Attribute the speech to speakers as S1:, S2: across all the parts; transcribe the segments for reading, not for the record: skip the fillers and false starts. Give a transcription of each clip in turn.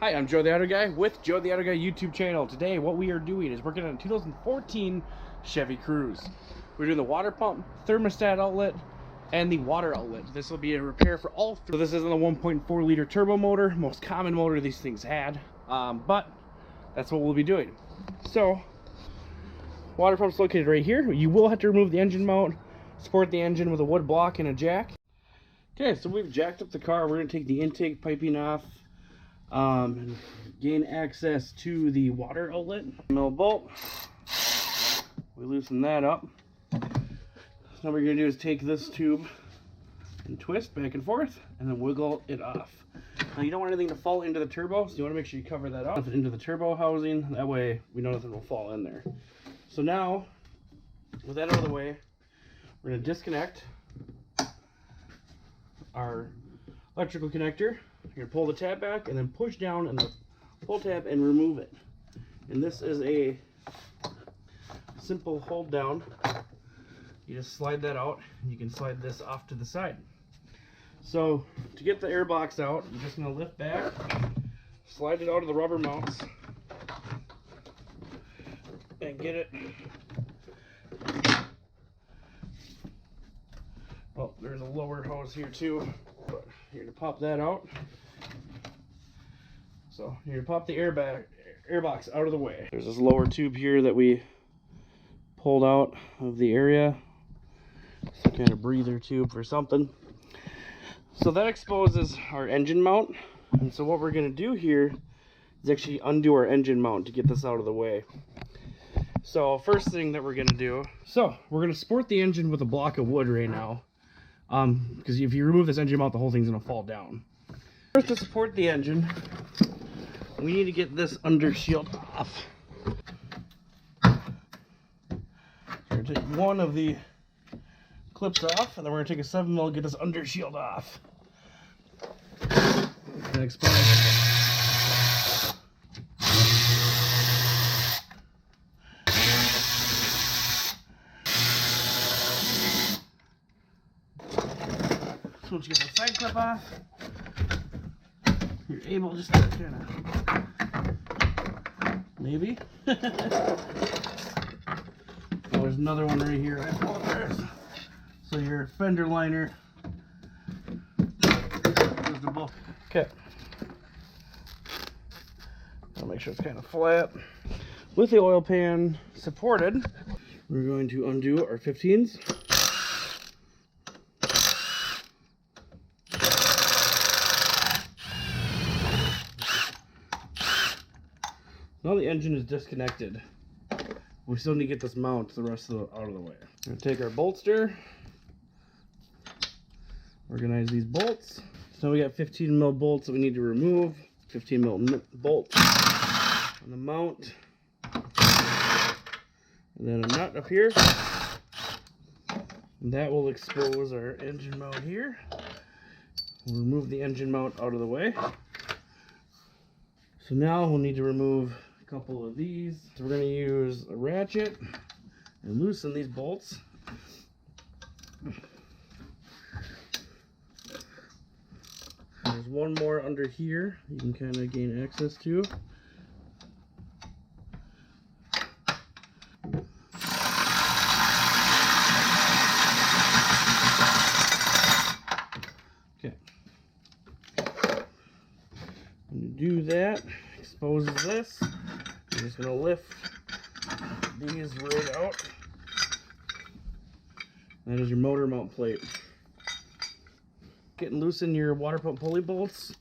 S1: Hi, I'm Joe the Auto Guy with Joe the Auto Guy YouTube channel. Today what we are doing is working on a 2014 Chevy Cruze. We're doing the water pump, thermostat outlet, and the water outlet. This will be a repair for all three. So this isn't a 1.4 liter turbo motor, most common motor these things had, but that's what we'll be doing. So water pump's located right here. You will have to remove the engine mount, support the engine with a wood block and a jack. Okay, so we've jacked up the car. We're going to take the intake piping off. And gain access to the water outlet. Mill bolt. We loosen that up. So now what we're going to do is take this tube and twist back and forth and then wiggle it off. Now you don't want anything to fall into the turbo, so you want to make sure you cover that up into the turbo housing. That way we know nothing will fall in there. So now, with that out of the way, we're going to disconnect our electrical connector. You're gonna pull the tab back and then push down and the pull tab and remove it. And this is a simple hold down. You just slide that out and you can slide this off to the side. So to get the air box out, you're just gonna lift back, slide it out of the rubber mounts, and get it. Oh, there's a lower hose here too. But you're gonna pop that out. So you're gonna pop the air box out of the way. There's this lower tube here that we pulled out of the area. Some kind of breather tube or something. So that exposes our engine mount. And so what we're gonna do here is actually undo our engine mount to get this out of the way. So first thing that we're gonna do, so we're gonna support the engine with a block of wood right now. Because if you remove this engine mount, the whole thing's going to fall down. First, to support the engine, we need to get this under shield off. So we're going to take one of the clips off, and then we're going to take a 7mm and get this under shield off. And explain. Once you get the side clip off, you're able just to kind of maybe. Oh, there's another one right here. I apologize. So your fender liner is the book. Okay. I'll make sure it's kind of flat. With the oil pan supported, we're going to undo our 15s. Now the engine is disconnected. We still need to get this mount the rest of out of the way. We're going to take our bolster, organize these bolts. So we got 15mm bolts that we need to remove. 15mm bolt on the mount. And then a nut up here. And that will expose our engine mount here. We'll remove the engine mount out of the way. So now we'll need to remove couple of these. So we're going to use a ratchet and loosen these bolts. There's one more under here you can kind of gain access to. Okay. When you do that, exposes this. You're just going to lift these right out. That is your motor mount plate. Getting loosen your water pump pulley bolts.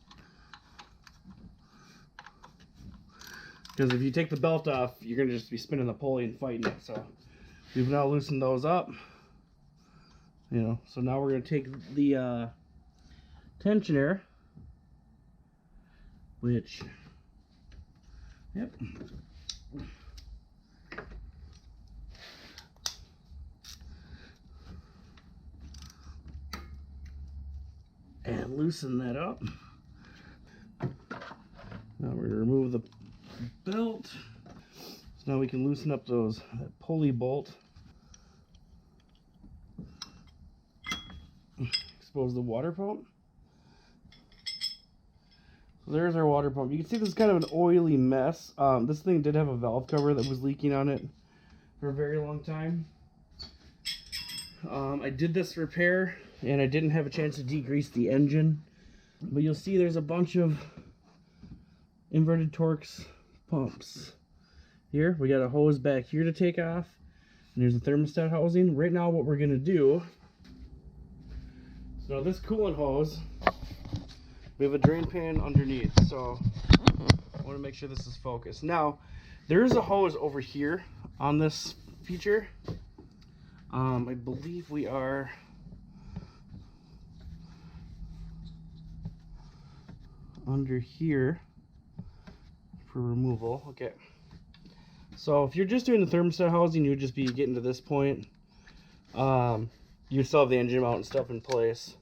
S1: Because if you take the belt off, you're going to just be spinning the pulley and fighting it. So we've now loosened those up. You know, so now we're going to take the tensioner, which, yep. And loosen that up. Now we're going to remove the belt. So now we can loosen up that pulley bolt. Expose the water pump. There's our water pump. You can see this is kind of an oily mess. This thing did have a valve cover that was leaking on it for a very long time. I did this repair and I didn't have a chance to degrease the engine, but you'll see there's a bunch of inverted Torx pumps. Here we got a hose back here to take off, and there's a thermostat housing. Right now what we're gonna do, so this coolant hose, we have a drain pan underneath, so I want to make sure this is focused. Now there's a hose over here on this feature. I believe we are under here for removal. Okay, so if you're just doing the thermostat housing, you would just be getting to this point. You still have the engine mount and stuff in place,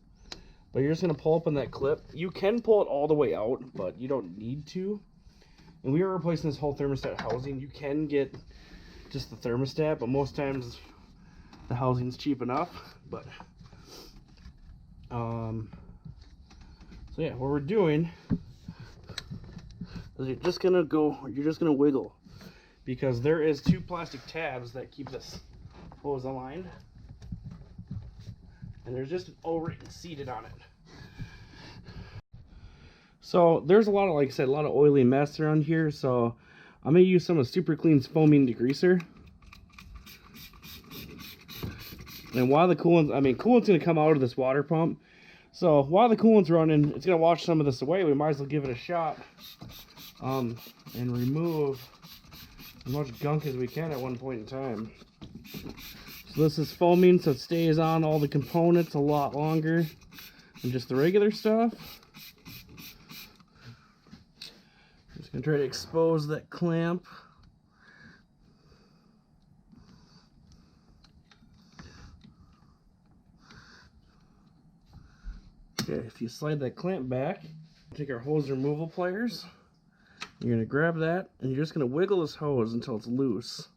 S1: but you're just going to pull up on that clip. You can pull it all the way out, but you don't need to. And we are replacing this whole thermostat housing. You can get just the thermostat, but most times the housing's cheap enough. But so yeah, what we're doing is you're just gonna wiggle, because there is 2 plastic tabs that keep this hose aligned, and there's just an O-ring seated on it. So there's a lot of, like I said, a lot of oily mess around here, so I'm gonna use some of Super Clean's foaming degreaser. And while the coolant's gonna come out of this water pump, so while the coolant's running, it's gonna wash some of this away. We might as well give it a shot, and remove as much gunk as we can at one point in time. So this is foaming, so it stays on all the components a lot longer than just the regular stuff. I'm just gonna try to expose that clamp. Okay, if you slide that clamp back, take our hose removal pliers. You're going to grab that, and you're just going to wiggle this hose until it's loose.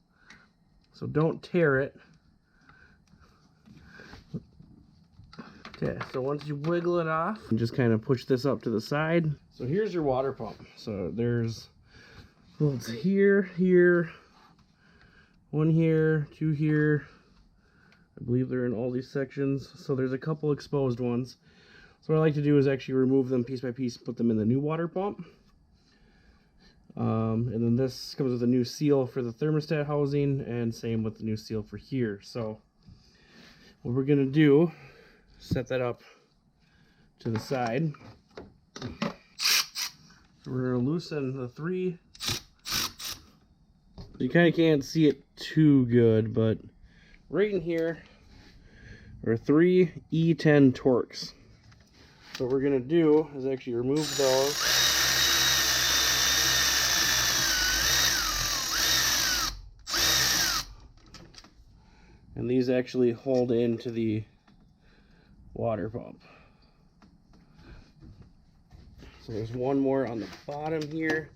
S1: So don't tear it. Okay, so once you wiggle it off, you just kind of push this up to the side. So here's your water pump. So there's bolts here, here, one here, 2 here. I believe they're in all these sections. So there's a couple exposed ones. So what I like to do is actually remove them piece by piece, put them in the new water pump. And then this comes with a new seal for the thermostat housing, and same with the new seal for here. So what we're going to do, set that up to the side. So we're going to loosen the 3. You kind of can't see it too good, but right in here are 3 E10 Torx. So what we're going to do is actually remove those. And these actually hold into the water pump. So there's one more on the bottom here.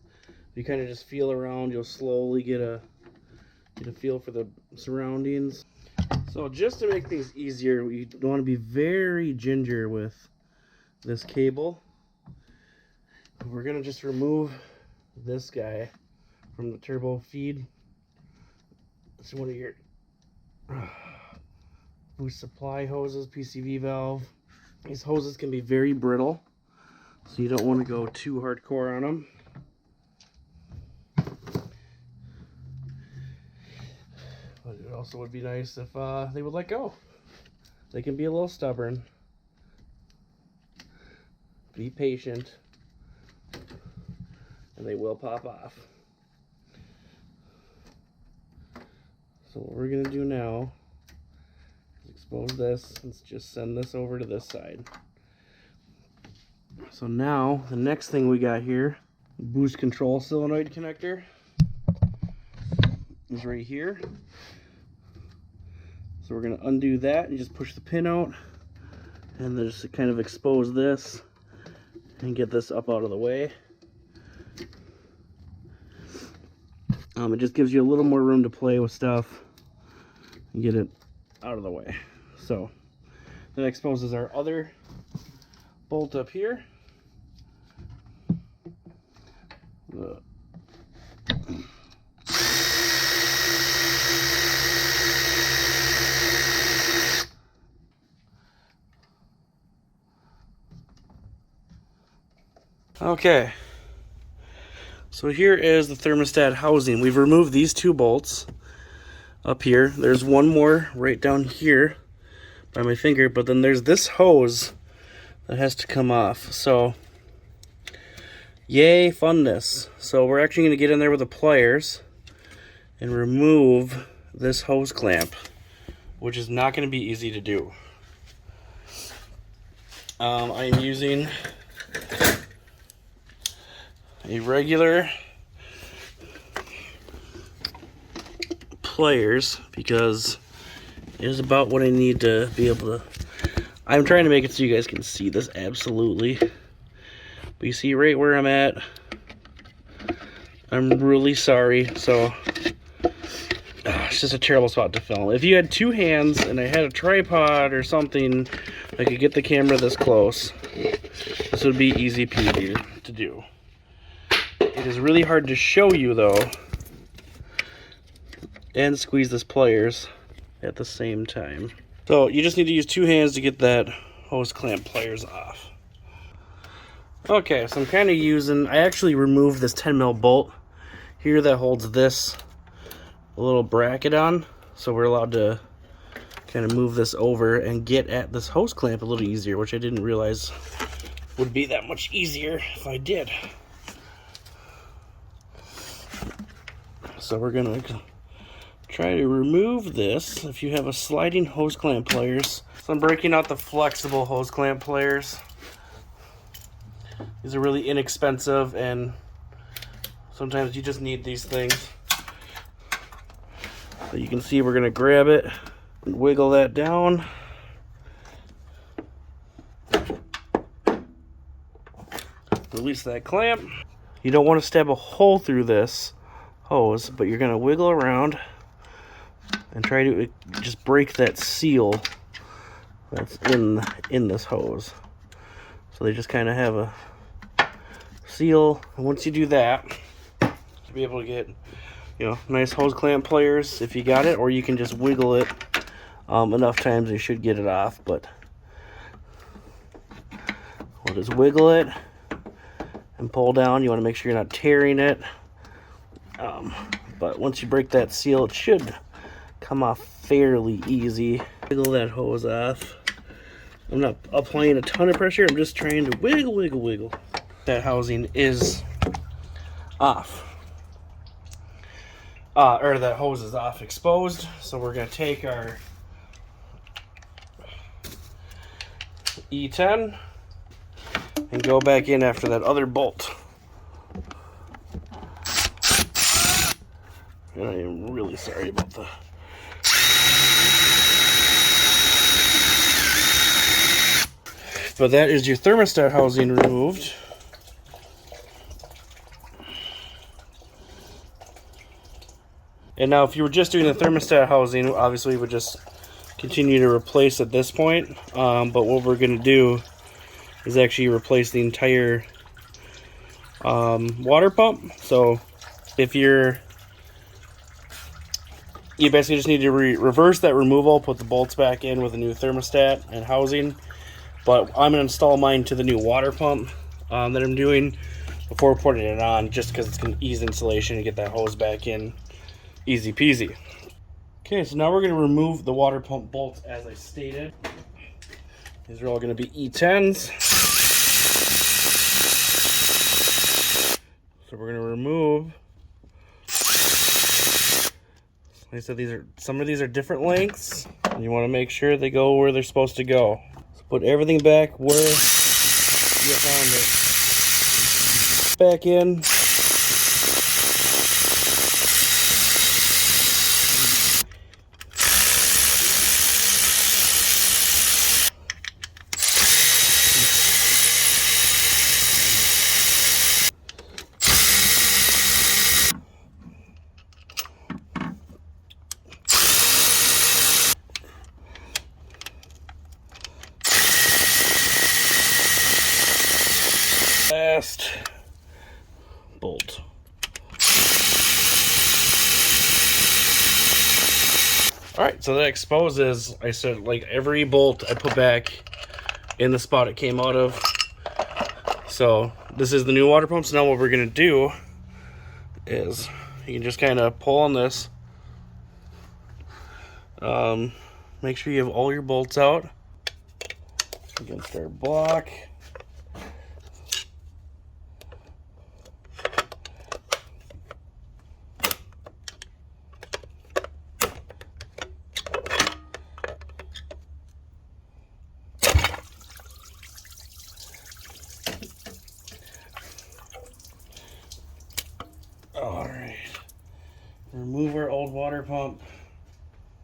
S1: You kind of just feel around, you'll slowly get a feel for the surroundings. So just to make things easier, we want to be very ginger with this cable. We're gonna just remove this guy from the turbo feed. It's one of your boost supply hoses, PCV valve. These hoses can be very brittle, so you don't want to go too hardcore on them. But it also would be nice if they would let go. They can be a little stubborn. Be patient, and they will pop off. So what we're going to do now is expose this. Let's just send this over to this side. So now the next thing we got here, boost control solenoid connector, is right here. So we're going to undo that and just push the pin out, and then just kind of expose this and get this up out of the way. It just gives you a little more room to play with stuff and get it out of the way. So that exposes our other bolt up here. Okay, so here is the thermostat housing. We've removed these two bolts up here. There's one more right down here by my finger, but then there's this hose that has to come off. So yay funness. So we're actually going to get in there with the pliers and remove this hose clamp, which is not going to be easy to do. I'm using a regular pliers because it is about what I need to be able to. I'm trying to make it so you guys can see this absolutely, but you see right where I'm at. I'm really sorry. So it's just a terrible spot to film. If you had two hands and I had a tripod or something, I could get the camera this close. This would be easy peasy to do. It is really hard to show you though, and squeeze this pliers at the same time. So you just need to use two hands to get that hose clamp pliers off. Okay, so I'm kind of using, I actually removed this 10mm bolt here that holds this little bracket on, so we're allowed to kind of move this over and get at this hose clamp a little easier, which I didn't realize would be that much easier if I did. So we're gonna try to remove this. If you have a sliding hose clamp pliers, so I'm breaking out the flexible hose clamp pliers. These are really inexpensive, and sometimes you just need these things. So you can see we're gonna grab it and wiggle that down. Release that clamp. You don't want to stab a hole through this hose, but you're gonna wiggle around and try to just break that seal that's in this hose. So they just kind of have a seal, and once you do that, you'll be able to get, you know, nice hose clamp pliers if you got it, or you can just wiggle it enough times you should get it off. But we'll just wiggle it and pull down. You want to make sure you're not tearing it. But once you break that seal, it should come off fairly easy. Wiggle that hose off. I'm not applying a ton of pressure. I'm just trying to wiggle. That housing is off. Or that hose is off exposed. So we're going to take our E10 and go back in after that other bolt. And I am really sorry about that. But that is your thermostat housing removed. And now if you were just doing the thermostat housing, obviously we would just continue to replace at this point. But what we're going to do is actually replace the entire water pump. So if you basically just need to reverse that removal, put the bolts back in with a new thermostat and housing. But I'm going to install mine to the new water pump that I'm doing before putting it on, just because it's going to ease installation and get that hose back in easy peasy. Okay, so now we're going to remove the water pump bolts as I stated. These are all going to be E10s. So we're going to remove. Like I said, some of these are different lengths, and you want to make sure they go where they're supposed to go. So put everything back where you found it. Back in. Last Alright, so that exposes, I said, like every bolt I put back in the spot it came out of. So this is the new water pump. So now what we're going to do is you can just kind of pull on this. Make sure you have all your bolts out against our block. Alright, remove our old water pump.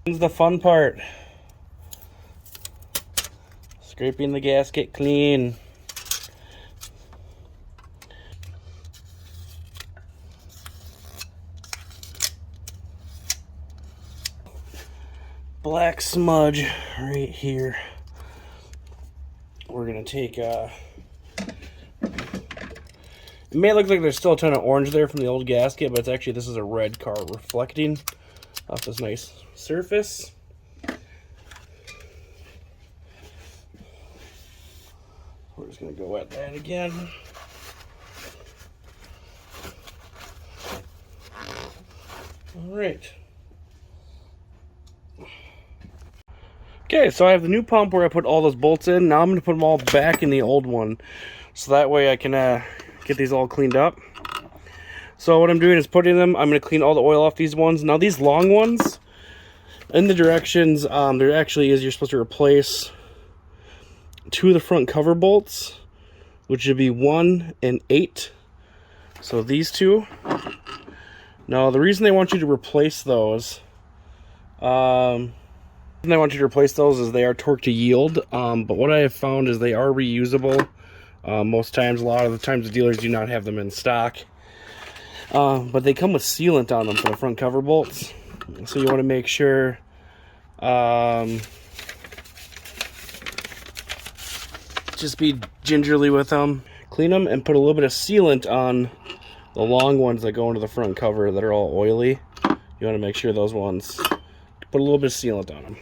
S1: This is the fun part. Scraping the gasket clean. Black smudge right here. We're gonna take it may look like there's still a ton of orange there from the old gasket, but it's actually, this is a red car reflecting off this nice surface. We're just going to go at that again. All right. Okay, so I have the new pump where I put all those bolts in. Now I'm going to put them all back in the old one, so that way I can get these all cleaned up. So what I'm doing is putting them, I'm going to clean all the oil off these ones. Now these long ones, in the directions, there actually is, you're supposed to replace 2 of the front cover bolts, which would be 1 and 8. So these 2. Now the reason they want you to replace those, is they are torque to yield, but what I have found is they are reusable. Most times, a lot of the times the dealers do not have them in stock, but they come with sealant on them for the front cover bolts, so you want to make sure just be gingerly with them, clean them, and put a little bit of sealant on the long ones that go into the front cover that are all oily. You want to make sure those ones, put a little bit of sealant on them.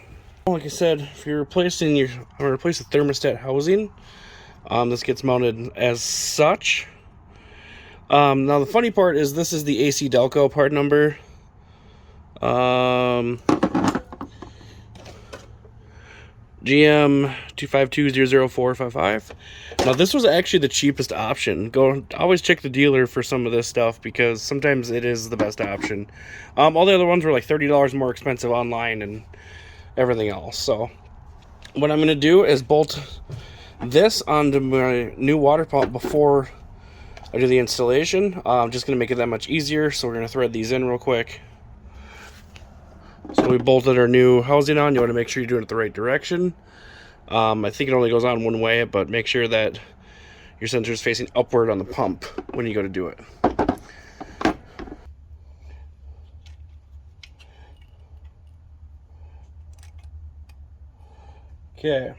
S1: Like I said, if you're replacing I'm going to replace the thermostat housing. This gets mounted as such. Now the funny part is this is the AC Delco part number. GM 252000455. Now this was actually the cheapest option. Always check the dealer for some of this stuff because sometimes it is the best option. All the other ones were like $30 more expensive online and everything else. So what I'm going to do is bolt this onto my new water pump before I do the installation. I'm just going to make it that much easier, so we're going to thread these in real quick. So we bolted our new housing on. You want to make sure you're doing it the right direction. I think it only goes on one way, but make sure that your sensor is facing upward on the pump when you go to do it. Okay.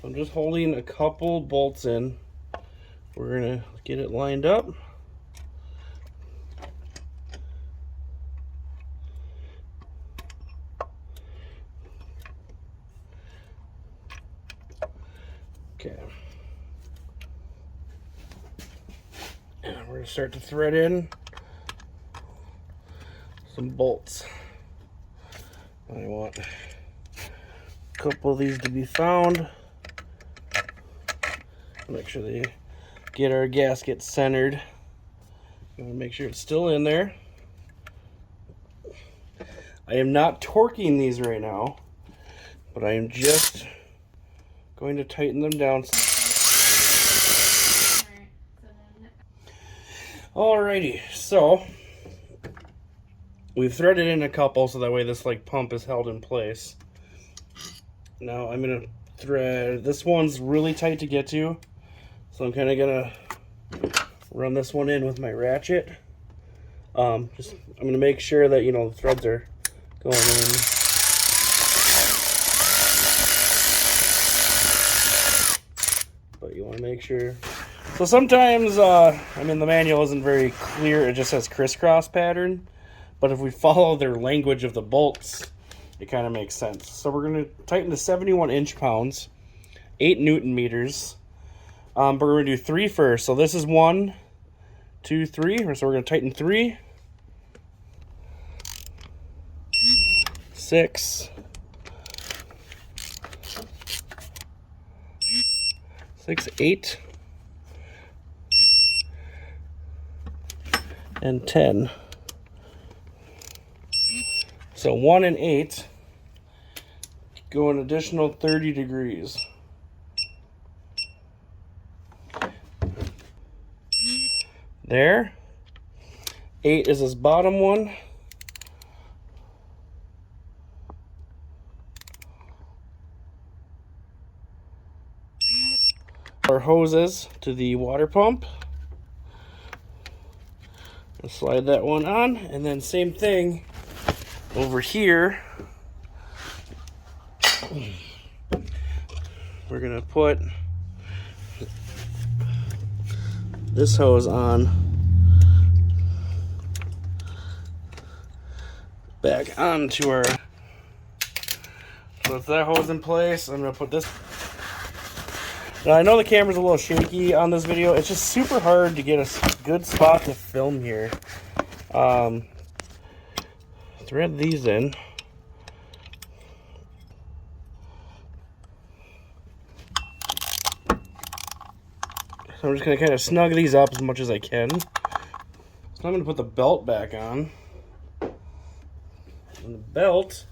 S1: I'm just holding a couple bolts in. We're going to get it lined up. Okay. And we're going to start to thread in some bolts. I want a couple of these to be found. Make sure they get our gasket centered. I'm going to make sure it's still in there. I am not torquing these right now, but I am just going to tighten them down. Alrighty, so we've threaded in a couple so that way this pump is held in place. Now I'm going to thread, this one's really tight to get to. So I'm kind of gonna run this one in with my ratchet. I'm gonna make sure that the threads are going in. But you want to make sure. So sometimes, the manual isn't very clear. It just says crisscross pattern. But if we follow their language of the bolts, it kind of makes sense. So we're going to tighten to 71 inch-pounds, 8 Newton meters. But we're going to do 3 first. So this is 1, 2, 3. So we're going to tighten 3, 6, 8, and 10. So 1 and 8 go an additional 30 degrees. There. 8 is this bottom one. Our hoses to the water pump. I'll slide that one on, and then same thing over here. We're gonna put this hose on back onto our. So with that hose in place, I'm gonna put this. Now I know the camera's a little shaky on this video. It's just super hard to get a good spot to film here. Thread these in. So I'm just going to kind of snug these up as much as I can. So I'm going to put the belt back on. And the belt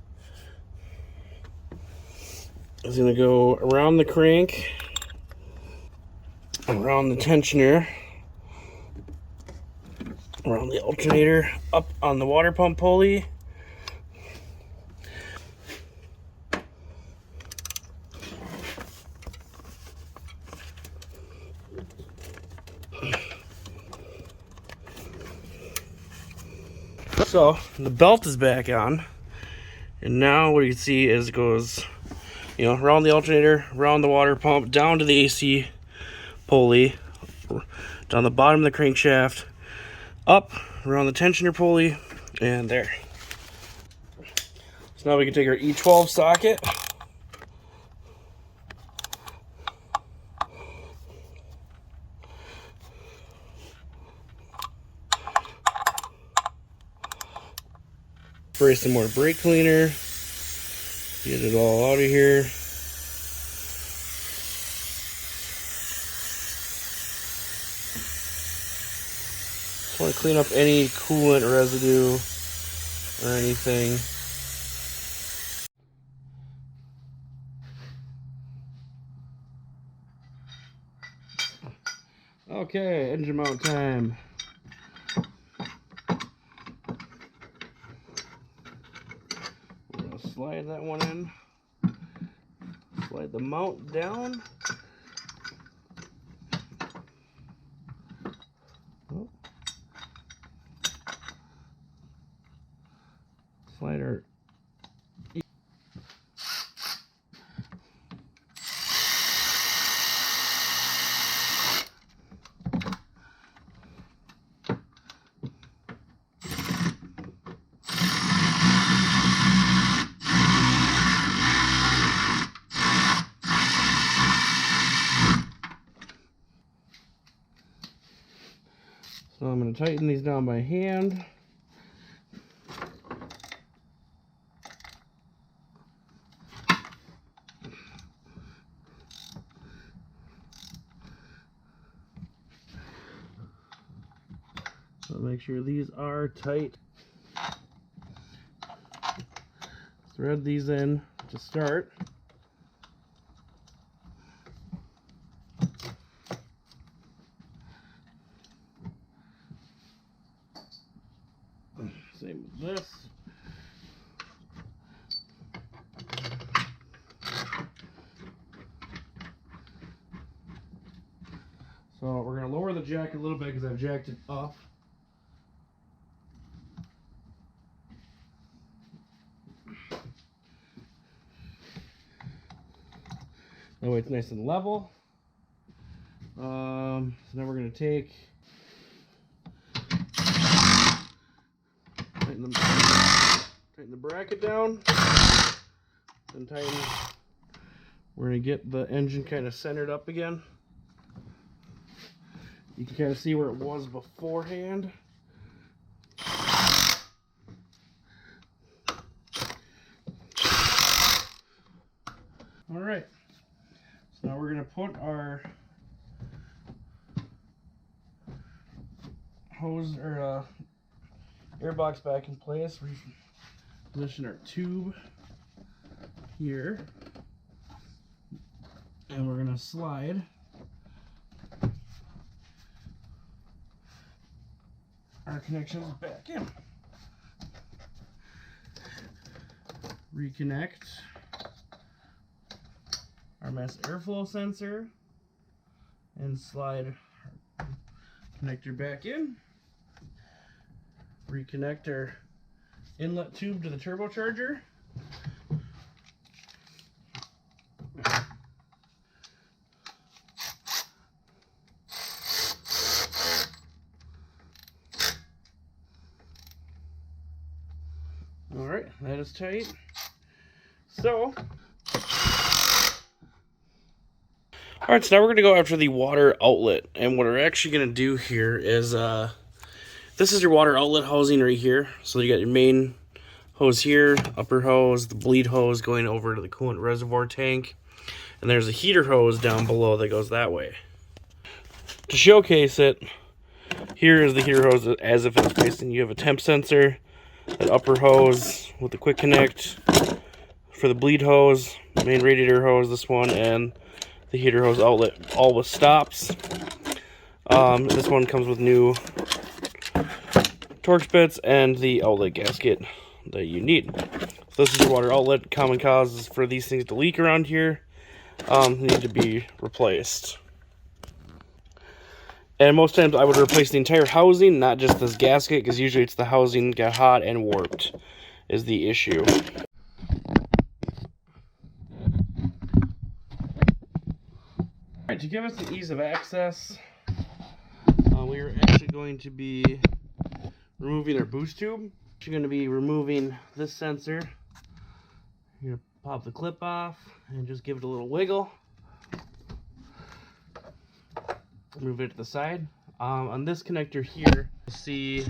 S1: is going to go around the crank, around the tensioner, around the alternator, up on the water pump pulley. So the belt is back on, and now what you see is it goes, around the alternator, around the water pump, down to the AC pulley, down the bottom of the crankshaft, up around the tensioner pulley, and there. So now we can take our E12 socket, spray some more brake cleaner, get it all out of here. Just want to clean up any coolant residue or anything. Okay, engine mount time. Slide that one in, slide the mount down, slide our So I'm going to tighten these down by hand. So make sure these are tight. Thread these in to start. Same with this. So we're going to lower the jack a little bit because I've jacked it up. That way it's nice and level. So now we're going to take, tighten Tighten the bracket down. Then tighten. We're going to get the engine kind of centered up again. You can kind of see where it was beforehand. Alright, so now we're going to put our hose or air box back in place. Reposition our tube here, and we're going to slide our connections back in. Reconnect our mass airflow sensor and slide our connector back in. Reconnect our inlet tube to the turbocharger. Alright, that is tight. So, alright, so now we're going to go after the water outlet. And what we're actually going to do here is, this is your water outlet housing right here. So you got your main hose here, upper hose, the bleed hose going over to the coolant reservoir tank. And there's a heater hose down below that goes that way. To showcase it, here is the heater hose as if it's facing. You have a temp sensor, an upper hose with the quick connect for the bleed hose, main radiator hose, this one, and the heater hose outlet, all with stops. This one comes with new Torx bits and the outlet gasket that you need. So this is your water outlet. Common causes for these things to leak around here need to be replaced. And most times I would replace the entire housing, not just this gasket, because usually it's the housing got hot and warped is the issue. Alright, to give us the ease of access, we are actually going to be removing our boost tube. We're going to be removing this sensor. You're going to pop the clip off and just give it a little wiggle. Move it to the side. On this connector here, you'll see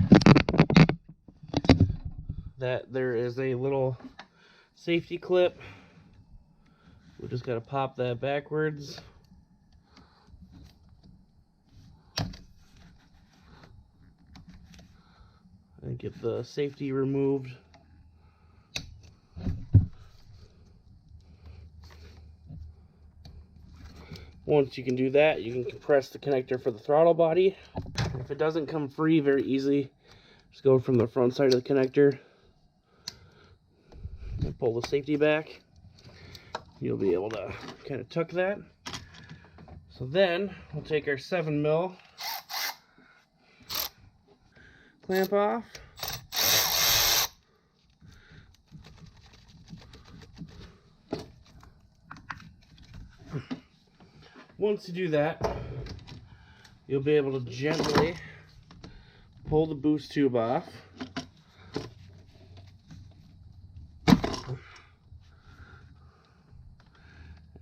S1: that there is a little safety clip. We just got to pop that backwards. And get the safety removed. Once you can do that, you can compress the connector for the throttle body. If it doesn't come free very easily, just go from the front side of the connector and pull the safety back. You'll be able to kind of tuck that. So then we'll take our 7mm clamp off. Once you do that, you'll be able to gently pull the boost tube off. And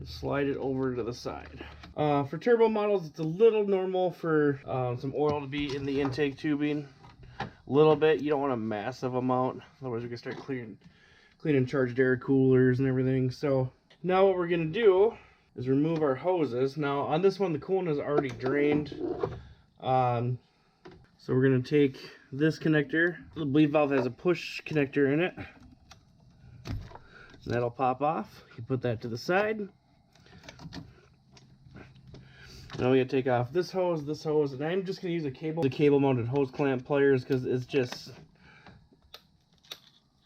S1: slide it over to the side. For turbo models, it's a little normal for some oil to be in the intake tubing. A little bit. You don't want a massive amount, otherwise we're going to start cleaning charged air coolers and everything. So now what we're going to do is remove our hoses. Now on this one the coolant is already drained. So we're going to take this connector. The bleed valve has a push connector in it. And that'll pop off. You put that to the side. Now we gotta take off this hose, and I'm just gonna use the cable mounted hose clamp pliers because it's just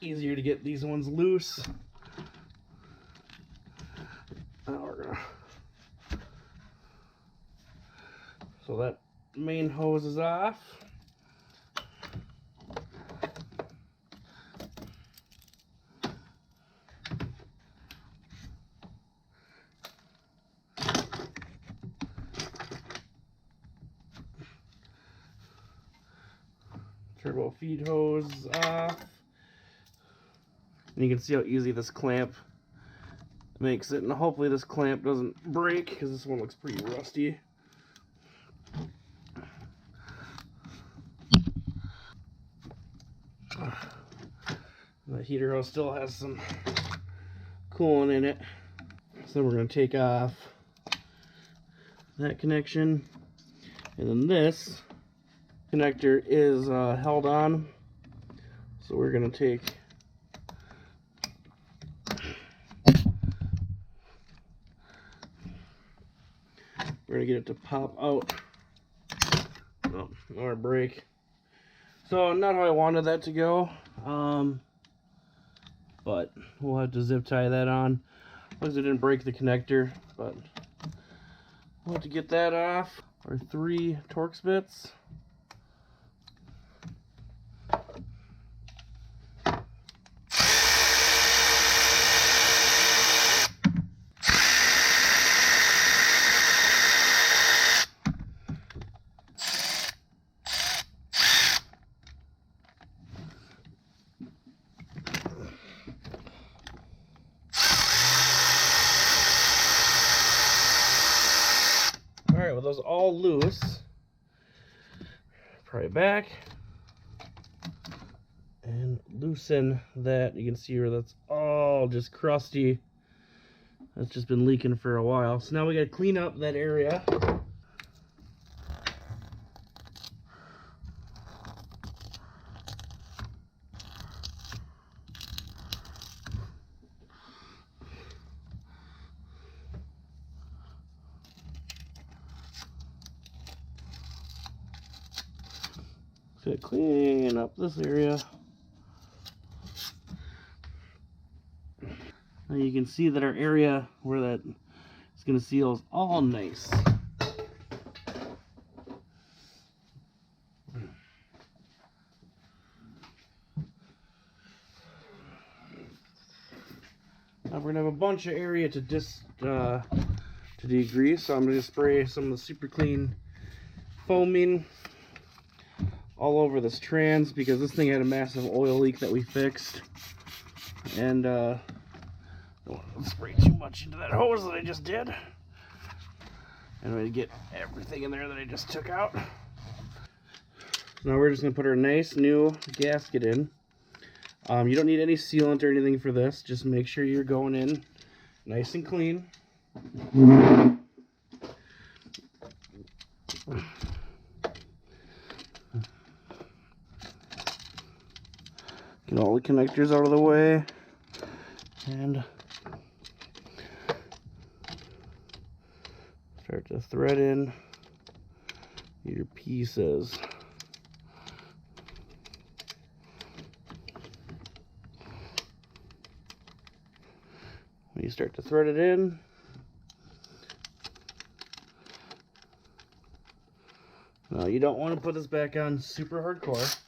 S1: easier to get these ones loose. Now we're gonna, so that main hose is off. Turbo feed hose off. And you can see how easy this clamp makes it, and hopefully this clamp doesn't break because this one looks pretty rusty. The heater hose still has some coolant in it, so we're going to take off that connection, and then this connector is held on, so we're going to take get it to pop out. Oh, or break. So not how I wanted that to go, but we'll have to zip tie that on. As long as it didn't break the connector, but we'll have to get that off. Our 3 Torx bits. Alright, with those all loose, pry it back and loosen that. You can see where that's all just crusty. That's just been leaking for a while. So now we gotta clean up that area. To clean up this area. Now you can see that our area where that is going to seal is all nice. Now we're going to have a bunch of area to degrease, so I'm going to spray some of the super clean foaming all over this trans, because this thing had a massive oil leak that we fixed, and don't want to spray too much into that hose that I just did. And I'm going to get everything in there that I just took out. Now we're just going to put our nice new gasket in. You don't need any sealant or anything for this. Just make sure you're going in nice and clean. Get all the connectors out of the way, and start to thread in your pieces. When you start to thread it in, now you don't want to put this back on super hardcore.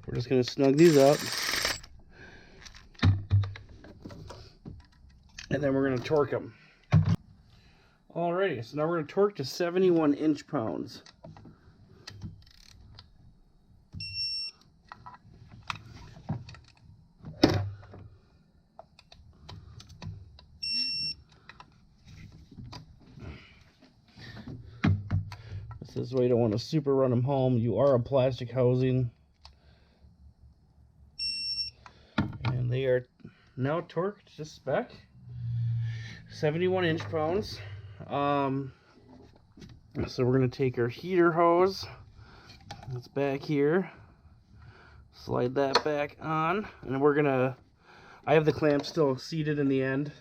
S1: We're just going to snug these up, and then we're going to torque them. Alrighty, so now we're going to torque to 71 inch-pounds. This is why you don't want to super run them home. You are a plastic housing. And they are now torqued to spec. 71 inch-pounds. So we're going to take our heater hose that's back here, slide that back on, and we're going to, I have the clamp still seated in the end.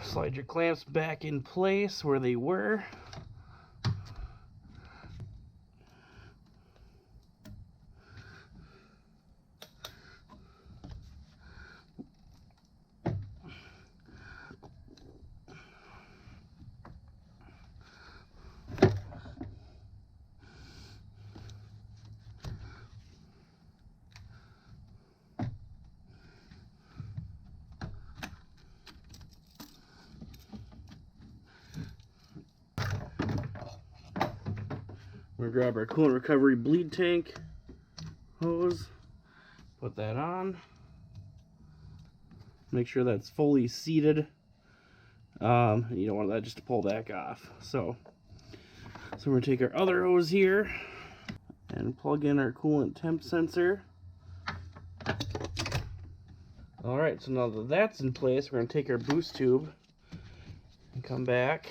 S1: Slide your clamps back in place where they were. We're gonna grab our coolant recovery bleed tank hose, put that on, make sure that's fully seated. You don't want that just to pull back off. So we're gonna take our other hose here and plug in our coolant temp sensor. Alright, so now that that's in place, we're gonna take our boost tube and come back,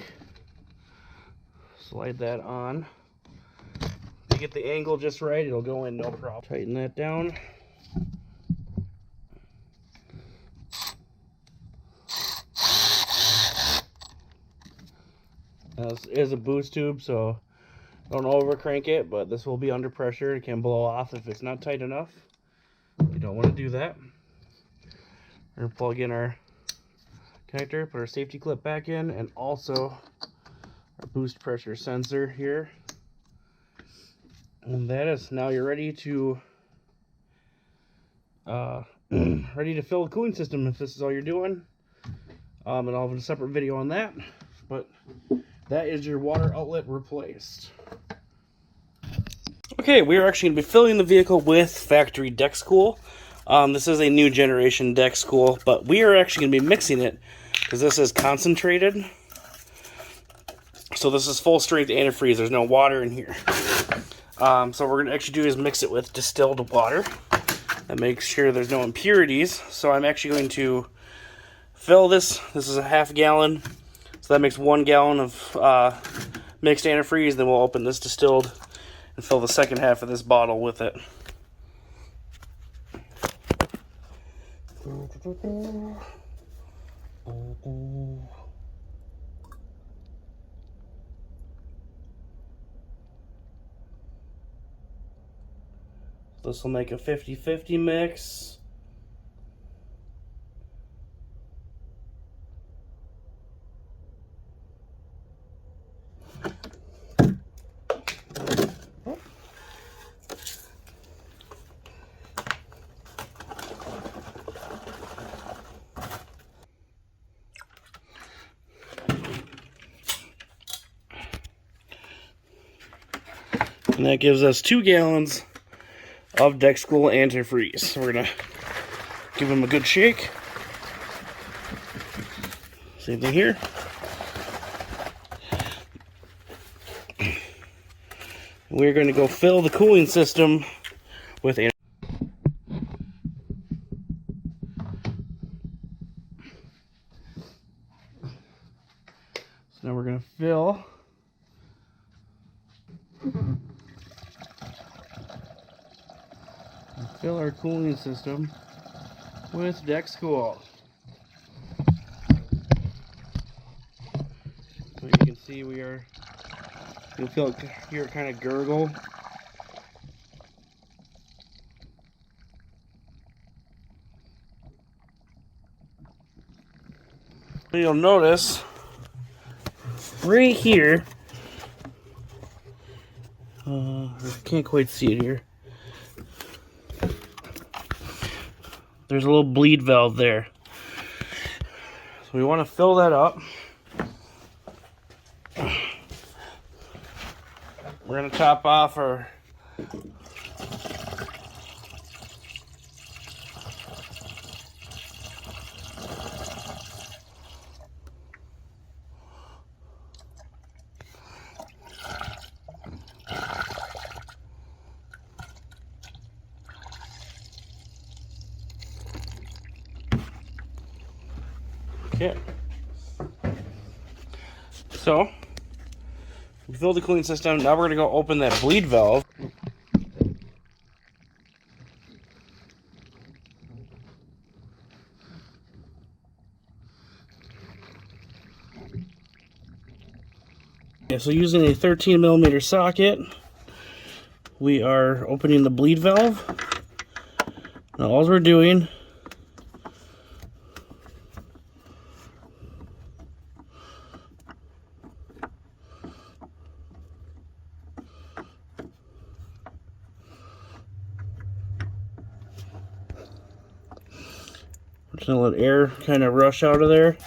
S1: slide that on. To get the angle just right, it'll go in no problem. Tighten that down. Now, this is a boost tube, so don't over crank it, but this will be under pressure. It can blow off if it's not tight enough. You don't want to do that. We're going to plug in our connector, put our safety clip back in, and also our boost pressure sensor here. And that is, now you're ready to ready to fill the cooling system if this is all you're doing. And I'll have a separate video on that. But that is your water outlet replaced. Okay, we are actually going to be filling the vehicle with factory Dexcool. This is a new generation Dexcool, but we are actually going to be mixing it because this is concentrated. So this is full strength antifreeze. There's no water in here. So what we're going to actually do is mix it with distilled water and make sure there's no impurities. So I'm actually going to fill this. This is a ½ gallon. So that makes 1 gallon of mixed antifreeze. Then we'll open this distilled and fill the second half of this bottle with it. This will make a 50-50 mix. And that gives us 2 gallons of Dexcool antifreeze. So we're gonna give them a good shake. Same thing here. We're going to go fill the cooling system with antifreeze. So now we're going to fill our cooling system with Dexcool. So you can see you'll hear it kind of gurgle. You'll notice right here, I can't quite see it here. There's a little bleed valve there. So we want to fill that up. We're going to top off our okay. So we filled the cooling system. Now we're going to go open that bleed valve. Yeah, so using a 13mm socket, we are opening the bleed valve. Now all we're doing just gonna let air kind of rush out of there.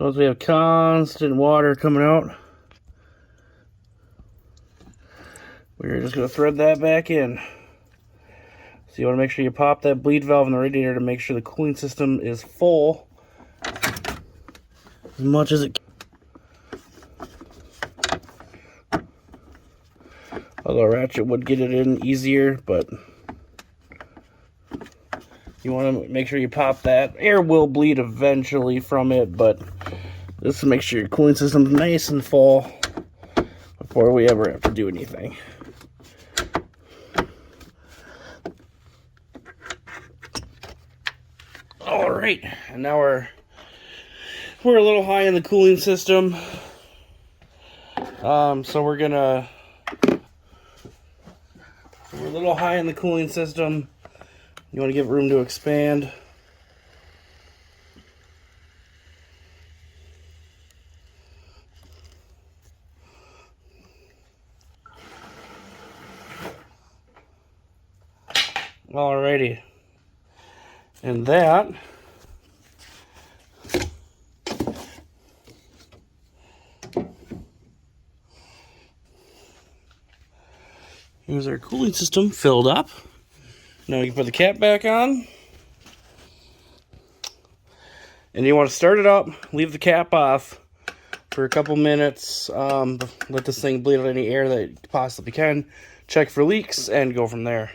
S1: So once we have constant water coming out, we're just going to thread that back in. So you want to make sure you pop that bleed valve in the radiator to make sure the cooling system is full as much as it can. Although a ratchet would get it in easier, but you want to make sure you pop that. Air will bleed eventually from it, but just to make sure your cooling system's nice and full before we ever have to do anything. All right, and now we're a little high in the cooling system, so we're a little high in the cooling system. You want to give it room to expand. Alrighty, and that here's our cooling system filled up. Now we can put the cap back on. And you want to start it up, leave the cap off for a couple minutes, let this thing bleed out any air that it possibly can, check for leaks, and go from there.